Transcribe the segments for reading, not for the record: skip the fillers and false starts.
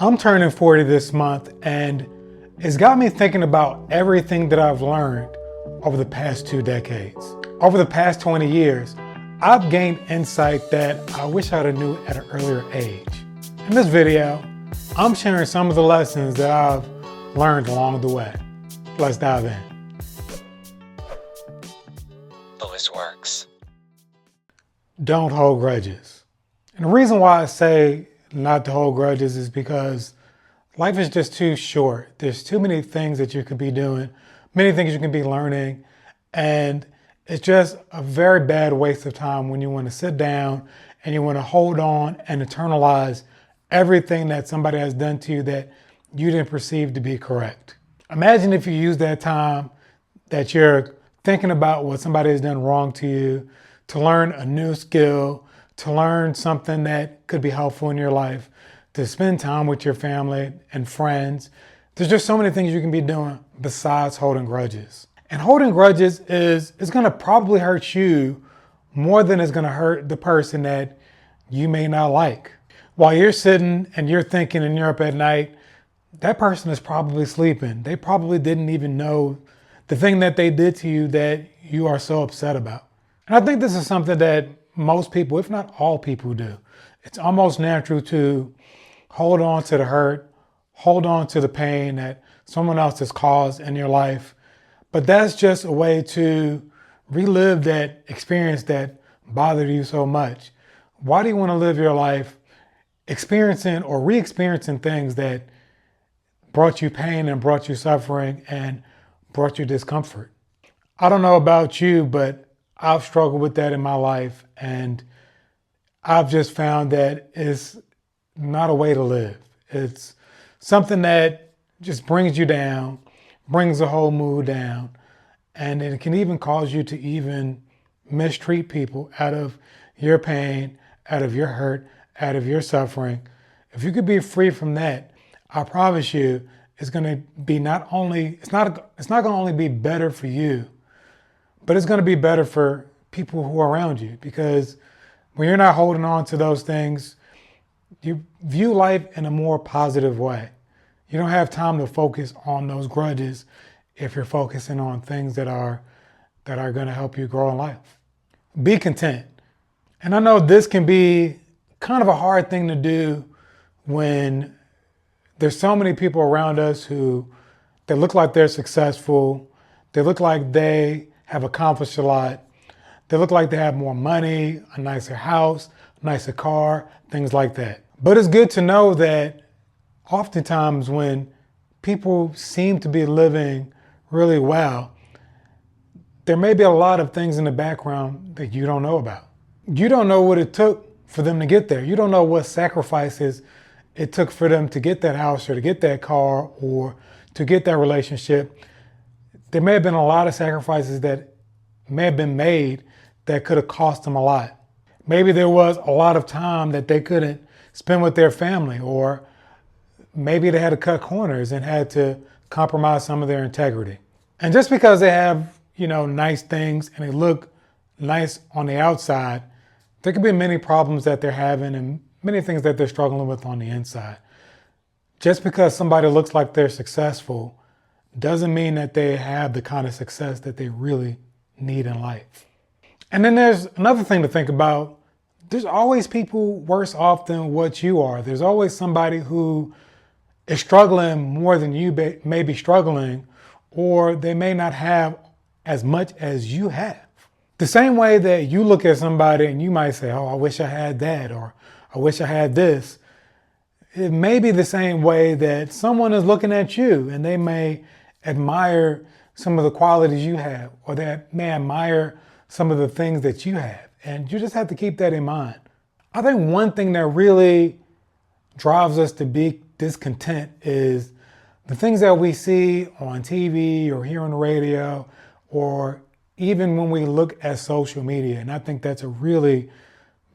I'm turning 40 this month, and it's got me thinking about everything that I've learned over the past 2 decades. Over the past 20 years, I've gained insight that I wish I'd have knew at an earlier age. In this video, I'm sharing some of the lessons that I've learned along the way. Let's dive in. Lewis works. Don't hold grudges. And the reason why I say not to hold grudges is because life is just too short. There's too many things that you could be doing, many things you can be learning, and it's just a very bad waste of time when you want to sit down and you want to hold on and internalize everything that somebody has done to you that you didn't perceive to be correct. Imagine if you use that time that you're thinking about what somebody has done wrong to you to learn a new skill, to learn something that could be helpful in your life, to spend time with your family and friends. There's just so many things you can be doing besides holding grudges. And holding grudges is going to probably hurt you more than it's going to hurt the person that you may not like. While you're sitting and you're thinking and you're up at night, that person is probably sleeping. They probably didn't even know the thing that they did to you that you are so upset about. And I think this is something that most people, if not all people, do. It's almost natural to hold on to the hurt, hold on to the pain that someone else has caused in your life. But that's just a way to relive that experience that bothered you so much. Why do you want to live your life experiencing or re-experiencing things that brought you pain and brought you suffering and brought you discomfort? I don't know about you, but I've struggled with that in my life, and I've just found that it's not a way to live. It's something that just brings you down, brings the whole mood down, and it can even cause you to even mistreat people out of your pain, out of your hurt, out of your suffering. If you could be free from that, I promise you, it's going to be it's not going to only be better for you, but it's going to be better for people who are around you, because when you're not holding on to those things, you view life in a more positive way. You don't have time to focus on those grudges if you're focusing on things that are going to help you grow in life. Be content. And I know this can be kind of a hard thing to do when there's so many people around us they look like they're successful. They look like they have accomplished a lot. They look like they have more money, a nicer house, a nicer car, things like that. But it's good to know that oftentimes when people seem to be living really well, there may be a lot of things in the background that you don't know about. You don't know what it took for them to get there. You don't know what sacrifices it took for them to get that house or to get that car or to get that relationship. There may have been a lot of sacrifices that may have been made that could have cost them a lot. Maybe there was a lot of time that they couldn't spend with their family, or maybe they had to cut corners and had to compromise some of their integrity. And just because they have, nice things and they look nice on the outside, there could be many problems that they're having and many things that they're struggling with on the inside. Just because somebody looks like they're successful doesn't mean that they have the kind of success that they really need in life. And then there's another thing to think about. There's always people worse off than what you are. There's always somebody who is struggling more than you may be struggling, or they may not have as much as you have. The same way that you look at somebody and you might say, oh, I wish I had that, or I wish I had this. It may be the same way that someone is looking at you and they may admire some of the qualities you have, or they may admire some of the things that you have. And you just have to keep that in mind. I think one thing that really drives us to be discontent is the things that we see on TV or hear on the radio, or even when we look at social media. And I think that's a really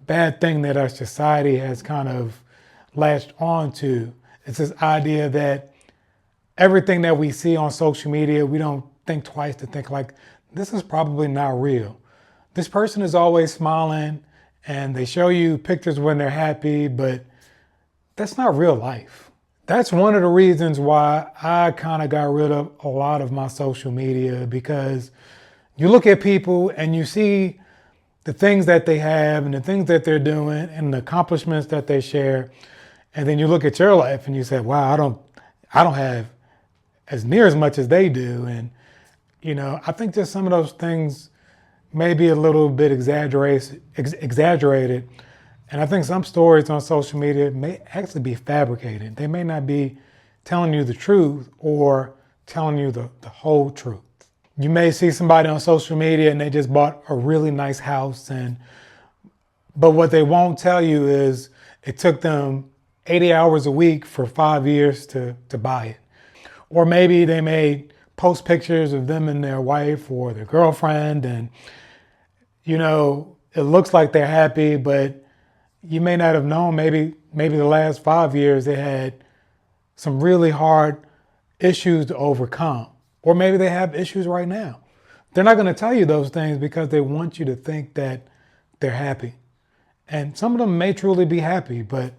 bad thing that our society has kind of latched on to. It's this idea that everything that we see on social media, we don't think twice to think like, this is probably not real. This person is always smiling and they show you pictures when they're happy, but that's not real life. That's one of the reasons why I kind of got rid of a lot of my social media, because you look at people and you see the things that they have and the things that they're doing and the accomplishments that they share. And then you look at your life and you say, wow, I don't have as near as much as they do. And, I think just some of those things may be a little bit exaggerated. And I think some stories on social media may actually be fabricated. They may not be telling you the truth or telling you the whole truth. You may see somebody on social media and they just bought a really nice house, but what they won't tell you is it took them 80 hours a week for 5 years to buy it. Or maybe they may post pictures of them and their wife or their girlfriend, and it looks like they're happy, but you may not have known maybe the last 5 years they had some really hard issues to overcome. Or maybe they have issues right now. They're not going to tell you those things because they want you to think that they're happy. And some of them may truly be happy, but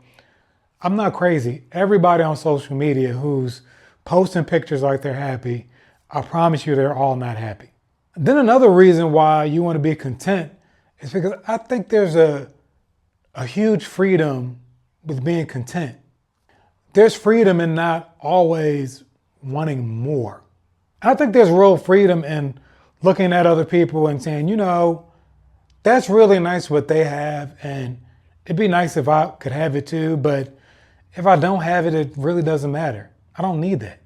I'm not crazy. Everybody on social media who's posting pictures like they're happy, I promise you they're all not happy. Then another reason why you want to be content is because I think there's a huge freedom with being content. There's freedom in not always wanting more. I think there's real freedom in looking at other people and saying, that's really nice what they have, and it'd be nice if I could have it too, but if I don't have it, it really doesn't matter. I don't need that.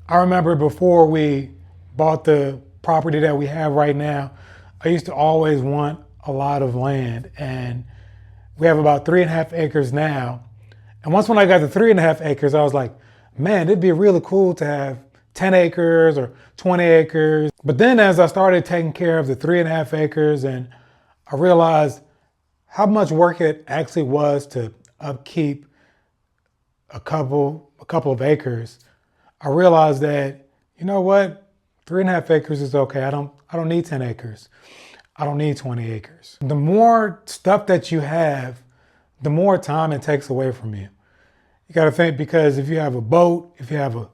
I remember before we bought the property that we have right now, I used to always want a lot of land, and we have about 3.5 acres now. And once when I got the 3.5 acres, I was like, man, it'd be really cool to have 10 acres or 20 acres. But then as I started taking care of the 3.5 acres, and I realized how much work it actually was to upkeep a couple of acres, I realized that, 3.5 acres is okay. I don't need 10 acres. I don't need 20 acres. The more stuff that you have, the more time it takes away from you. You got to think, because if you have a boat, if you have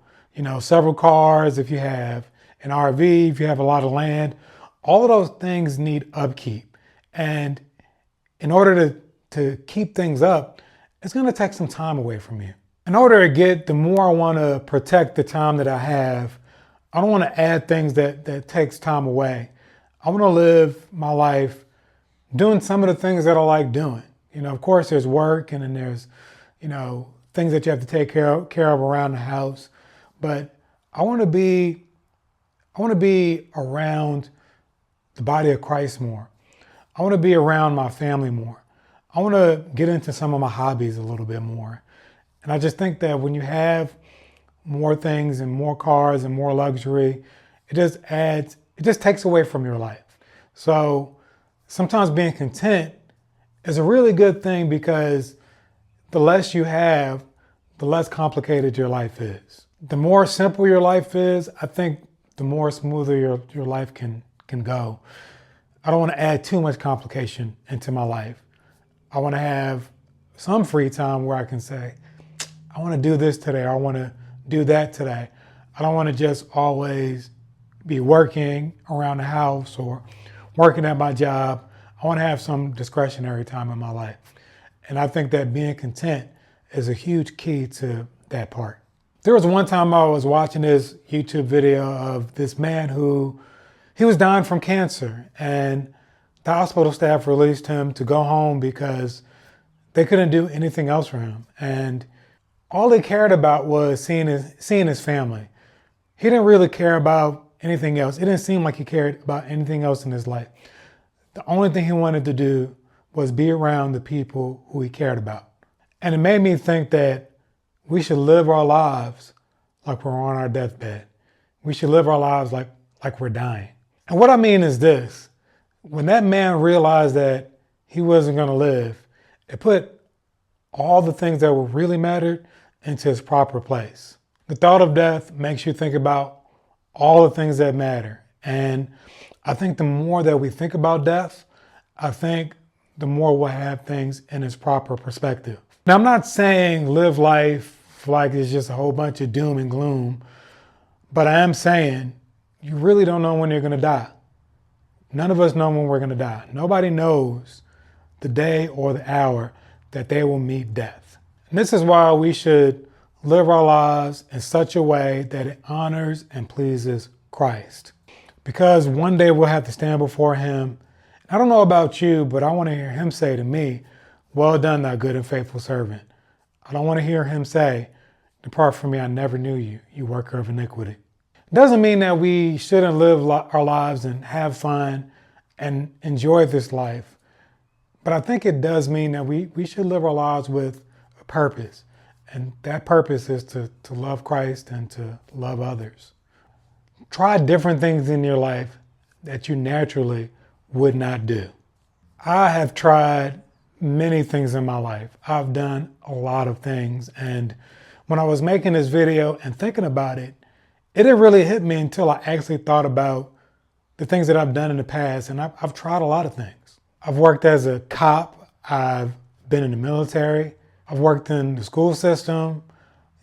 several cars, if you have an RV, if you have a lot of land, all of those things need upkeep. And in order to keep things up, it's going to take some time away from you. In order to the more I want to protect the time that I have, I don't want to add things that takes time away. I want to live my life doing some of the things that I like doing. Of course, there's work, and then there's, things that you have to take care of around the house. But I want to be around the body of Christ more. I want to be around my family more. I want to get into some of my hobbies a little bit more. And I just think that when you have more things and more cars and more luxury, it just takes away from your life. So sometimes being content is a really good thing, because the less you have, the less complicated your life is. The more simple your life is, I think the more smoother your life can go. I don't want to add too much complication into my life. I want to have some free time where I can say, I want to do this today, or I want to do that today. I don't want to just always be working around the house or working at my job. I want to have some discretionary time in my life. And I think that being content is a huge key to that part. There was one time I was watching this YouTube video of this man he was dying from cancer, and the hospital staff released him to go home because they couldn't do anything else for him. And all he cared about was seeing his family. He didn't really care about anything else. It didn't seem like he cared about anything else in his life. The only thing he wanted to do was be around the people who he cared about. And it made me think that we should live our lives like we're on our deathbed. We should live our lives like we're dying. And what I mean is this: when that man realized that he wasn't going to live, it put all the things that really mattered into its proper place. The thought of death makes you think about all the things that matter. And I think the more that we think about death, I think the more we'll have things in its proper perspective. Now, I'm not saying live life like it's just a whole bunch of doom and gloom. But I am saying, you really don't know when you're going to die. None of us know when we're going to die. Nobody knows the day or the hour that they will meet death. And this is why we should live our lives in such a way that it honors and pleases Christ. Because one day we'll have to stand before him. I don't know about you, but I want to hear him say to me, "Well done, thou good and faithful servant." I don't want to hear him say, "Depart from me, I never knew you, you worker of iniquity." It doesn't mean that we shouldn't live our lives and have fun and enjoy this life. But I think it does mean that we should live our lives with a purpose. And that purpose is to love Christ and to love others. Try different things in your life that you naturally would not do. I have tried many things in my life. I've done a lot of things. And when I was making this video and thinking about it, it didn't really hit me until I actually thought about the things that I've done in the past. And I've tried a lot of things. I've worked as a cop. I've been in the military. I've worked in the school system.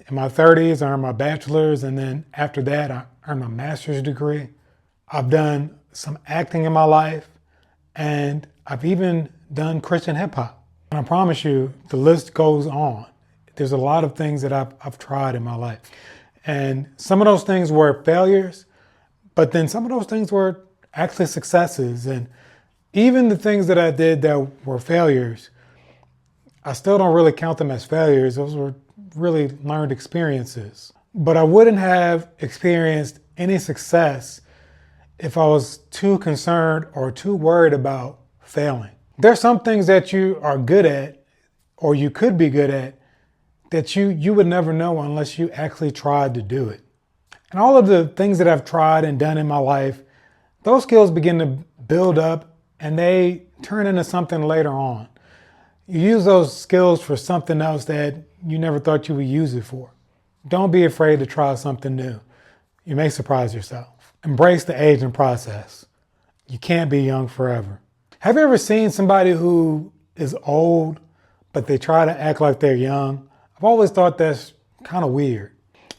In my 30s, I earned my bachelor's. And then after that, I earned my master's degree. I've done some acting in my life. And I've even done Christian hip hop. And I promise you, the list goes on. There's a lot of things that I've tried in my life. And some of those things were failures, but then some of those things were actually successes. And even the things that I did that were failures, I still don't really count them as failures. Those were really learned experiences. But I wouldn't have experienced any success if I was too concerned or too worried about failing. There's some things that you are good at, or you could be good at, that you would never know unless you actually tried to do it. And all of the things that I've tried and done in my life, those skills begin to build up and they turn into something later on. You use those skills for something else that you never thought you would use it for. Don't be afraid to try something new. You may surprise yourself. Embrace the aging process. You can't be young forever. Have you ever seen somebody who is old, but they try to act like they're young? I've always thought that's kind of weird.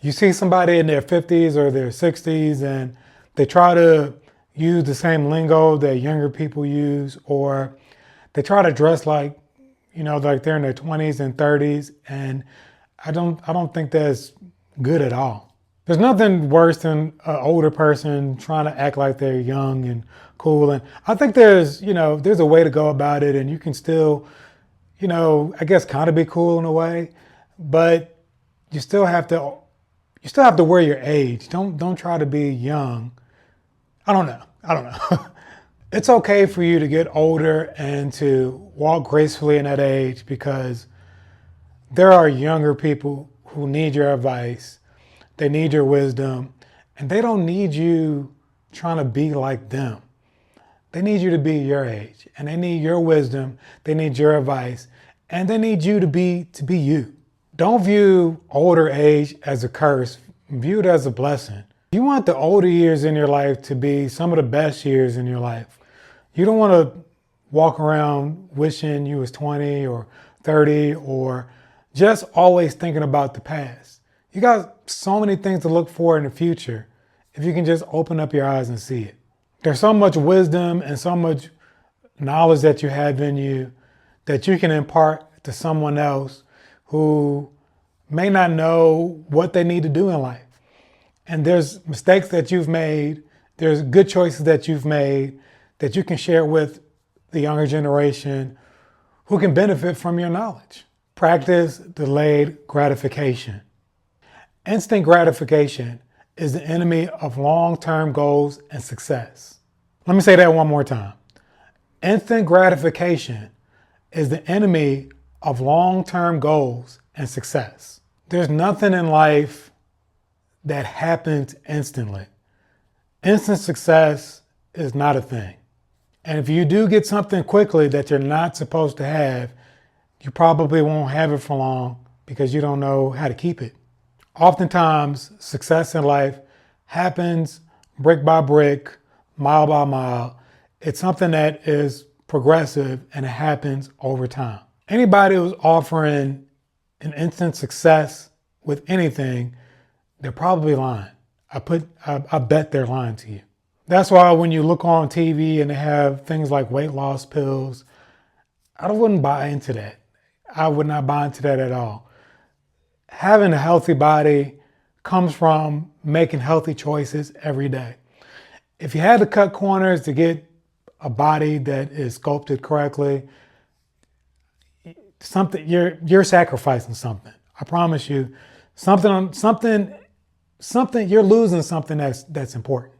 You see somebody in their 50s or their 60s and they try to use the same lingo that younger people use, or they try to dress like, like they're in their 20s and 30s. And I don't think that's good at all. There's nothing worse than an older person trying to act like they're young and cool. And I think there's a way to go about it, and you can still, I guess kind of be cool in a way, but you still have to wear your age. Don't try to be young. I don't know. It's okay for you to get older and to walk gracefully in that age, because there are younger people who need your advice. They need your wisdom, and they don't need you trying to be like them. They need you to be your age, and they need your wisdom. They need your advice, and they need you to be you. Don't view older age as a curse. View it as a blessing. You want the older years in your life to be some of the best years in your life. You don't want to walk around wishing you was 20 or 30 or just always thinking about the past. You got so many things to look for in the future if you can just open up your eyes and see it. There's so much wisdom and so much knowledge that you have in you that you can impart to someone else who may not know what they need to do in life. And there's mistakes that you've made. There's good choices that you've made that you can share with the younger generation who can benefit from your knowledge. Practice delayed gratification. Instant gratification is the enemy of long-term goals and success. Let me say that one more time. Instant gratification is the enemy of long-term goals and success. There's nothing in life that happens instantly. Instant success is not a thing. And if you do get something quickly that you're not supposed to have, you probably won't have it for long because you don't know how to keep it. Oftentimes, success in life happens brick by brick, mile by mile. It's something that is progressive and it happens over time. Anybody who's offering an instant success with anything, they're probably lying. I bet they're lying to you. That's why when you look on TV and they have things like weight loss pills, I wouldn't buy into that. I would not buy into that at all. Having a healthy body comes from making healthy choices every day. If you had to cut corners to get a body that is sculpted correctly, you're sacrificing something. I promise you, you're losing something that's important.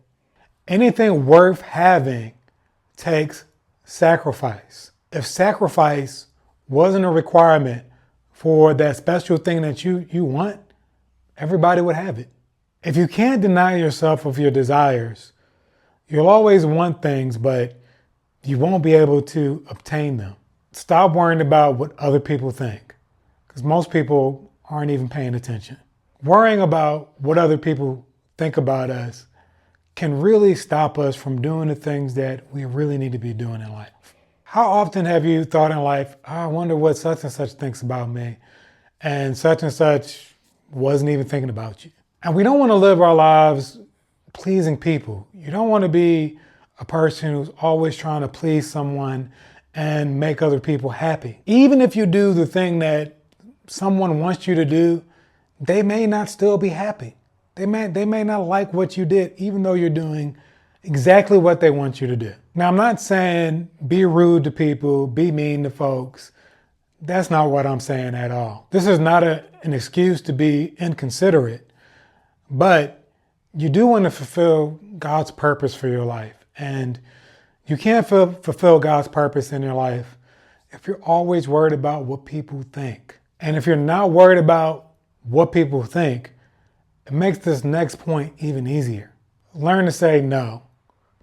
Anything worth having takes sacrifice. If sacrifice wasn't a requirement for that special thing that you want, everybody would have it. If you can't deny yourself of your desires, you'll always want things, but you won't be able to obtain them. Stop worrying about what other people think, because most people aren't even paying attention. Worrying about what other people think about us can really stop us from doing the things that we really need to be doing in life. How often have you thought in life, oh, I wonder what such and such thinks about me, and such wasn't even thinking about you? And we don't want to live our lives pleasing people. You don't want to be a person who's always trying to please someone and make other people happy. Even if you do the thing that someone wants you to do, they may not still be happy. They may not like what you did, even though you're doing exactly what they want you to do. Now, I'm not saying be rude to people, be mean to folks. That's not what I'm saying at all. This is not an excuse to be inconsiderate, but you do want to fulfill God's purpose for your life. And you can't fulfill God's purpose in your life if you're always worried about what people think. And if you're not worried about what people think, it makes this next point even easier. Learn to say no.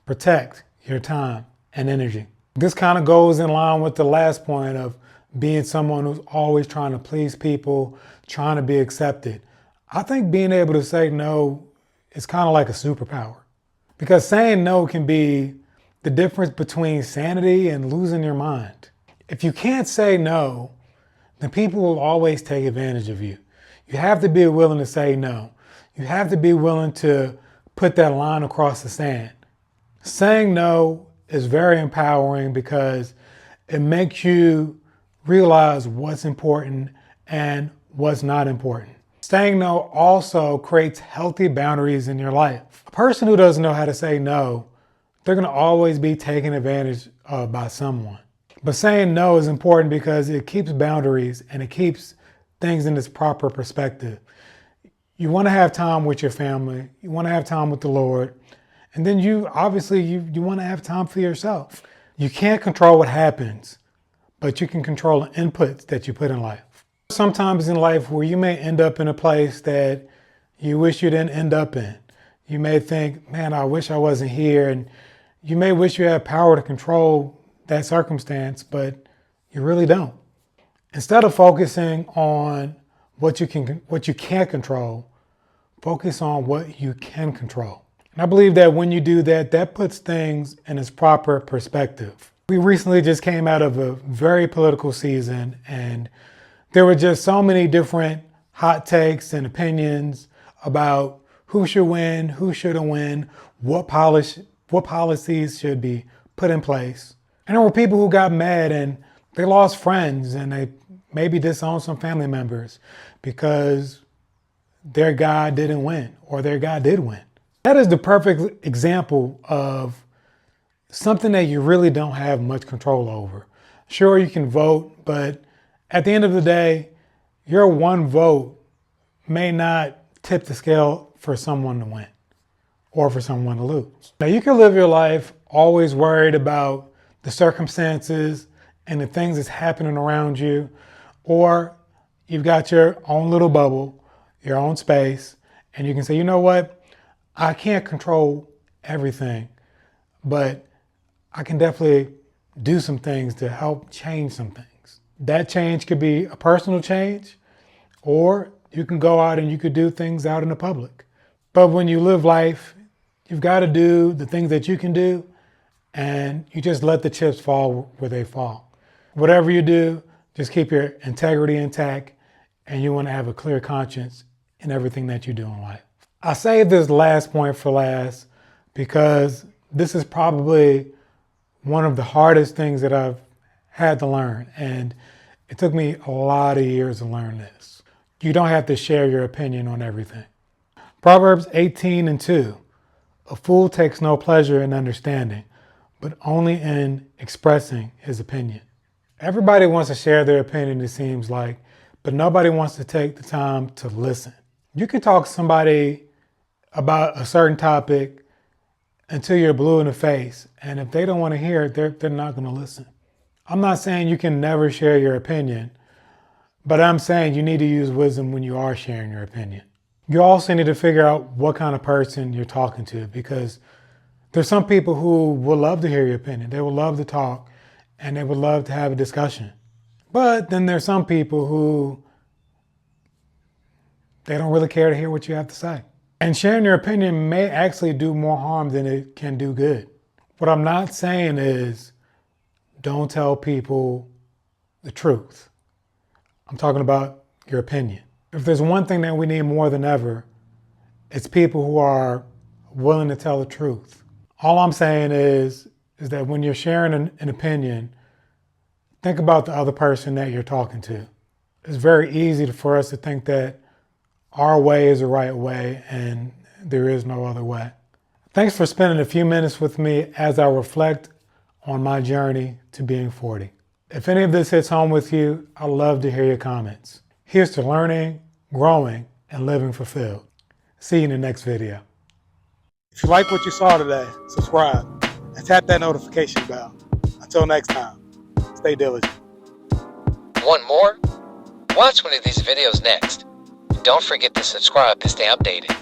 Protect your time and energy. This kind of goes in line with the last point of being someone who's always trying to please people, trying to be accepted. I think being able to say no is kind of like a superpower, because saying no can be the difference between sanity and losing your mind. If you can't say no, then people will always take advantage of you. You have to be willing to say no. You have to be willing to put that line across the sand. Saying no is very empowering because it makes you realize what's important and what's not important. Saying no also creates healthy boundaries in your life. A person who doesn't know how to say no, they're going to always be taken advantage of by someone. But saying no is important because it keeps boundaries and it keeps things in its proper perspective. You want to have time with your family. You want to have time with the Lord. And then you want to have time for yourself. You can't control what happens, but you can control the inputs that you put in life. Sometimes in life where you may end up in a place that you wish you didn't end up in. You may think, man, I wish I wasn't here. And you may wish you had power to control that circumstance, but you really don't. Instead of focusing on what you can't control, focus on what you can control. And I believe that when you do that, that puts things in its proper perspective. We recently just came out of a very political season, and there were just so many different hot takes and opinions about who should win, who shouldn't win, what policies should be put in place. And there were people who got mad and they lost friends and they maybe disowned some family members because their guy didn't win or their guy did win. That is the perfect example of something that you really don't have much control over. Sure, you can vote, but at the end of the day, your one vote may not tip the scale for someone to win or for someone to lose. Now, you can live your life always worried about the circumstances and the things that's happening around you, or you've got your own little bubble, your own space, and you can say, you know what? I can't control everything, but I can definitely do some things to help change some things. That change could be a personal change, or you can go out and you could do things out in the public. But when you live life, you've got to do the things that you can do, and you just let the chips fall where they fall. Whatever you do, just keep your integrity intact, and you want to have a clear conscience in everything that you do in life. I saved this last point for last because this is probably one of the hardest things that I've had to learn. And it took me a lot of years to learn this. You don't have to share your opinion on everything. Proverbs 18:2. A fool takes no pleasure in understanding, but only in expressing his opinion. Everybody wants to share their opinion, it seems like, but nobody wants to take the time to listen. You can talk to somebody about a certain topic until you're blue in the face, and if they don't want to hear it, they're not going to listen. I'm not saying you can never share your opinion, but I'm saying you need to use wisdom when you are sharing your opinion. You also need to figure out what kind of person you're talking to, because there's some people who will love to hear your opinion. They will love to talk and they would love to have a discussion. But then there's some people who they don't really care to hear what you have to say. And sharing your opinion may actually do more harm than it can do good. What I'm not saying is don't tell people the truth. I'm talking about your opinion. If there's one thing that we need more than ever, it's people who are willing to tell the truth. All I'm saying is that when you're sharing an opinion, think about the other person that you're talking to. It's very easy for us to think that our way is the right way and there is no other way. Thanks for spending a few minutes with me as I reflect on my journey to being 40. If any of this hits home with you, I'd love to hear your comments. Here's to learning, growing, and living fulfilled. See you in the next video. If you like what you saw today, subscribe and tap that notification bell. Until next time, stay diligent. Want more? Watch one of these videos next. And don't forget to subscribe to stay updated.